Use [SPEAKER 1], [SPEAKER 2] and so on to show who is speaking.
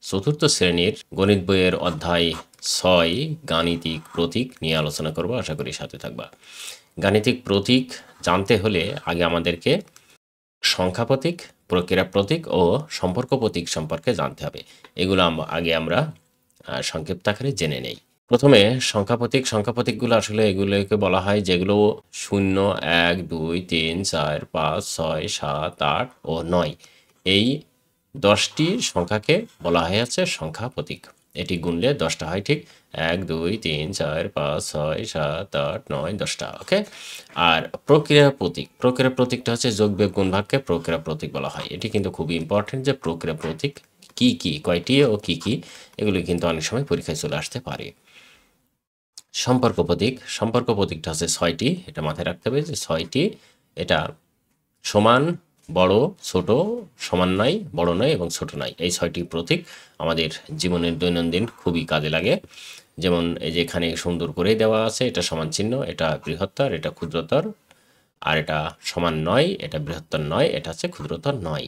[SPEAKER 1] চতুর্থ শ্রেণীর গণিত বইয়ের অধ্যায় 6 গাণিতিক প্রতীক নিয়ে আলোচনা করব। আশা করি সাথে থাকবা। গাণিতিক প্রতীক জানতে হলে আগে আমাদেরকে সংখ্যা প্রতীক, প্রক্রিয়া প্রতীক ও সম্পর্ক প্রতীক সম্পর্কে জানতে হবে। এগুলো আগে আমরা সংক্ষিপ্ত আকারে জেনে নেই। প্রথমে সংখ্যা প্রতীকগুলো আসলে এগুলোকে বলা হয় যেগুলো 0, 1, 2, 3, 4, 5, 6, 7, 8 ও 9 এই 10টি সংখ্যাকে বলা হয়েছে সংখ্যা প্রতীক। এটি গুনলে 10টা হয়, ঠিক 1, 2, 3, 4, 5, 6, 7, 8, 9, 10টা। ওকে। আর প্রক্রিয়া প্রতীকটা হচ্ছে যোগ বিয়োগ গুণ ভাগকে প্রক্রিয়া প্রতীক বলা হয়। এটি কিন্তু খুবই ইম্পর্টেন্ট যে প্রক্রিয়া প্রতীক কি কয়টি ও কি এগুলো কিন্তু অনেক সময় পরীক্ষায় চলে আসতে পারে। সম্পর্ক প্রতীকটা হচ্ছে 6টি, এটা মাথায় রাখতে হবে যে 6টি। এটা সমান, বড়, ছোট, সমান নয়, বড় নয় এবং ছোট নয়। এই 6টি প্রতীক আমাদের জীবনের দৈনন্দিন খুবই কাজে লাগে। যেমন এই যে এখানে সুন্দর করে দেওয়া আছে, এটা সমান চিহ্ন, এটা বৃহত্তর, এটা ক্ষুদ্রতর, আর এটা সমান নয়, এটা বৃহত্তর নয়, এটা হচ্ছে ক্ষুদ্রতর নয়।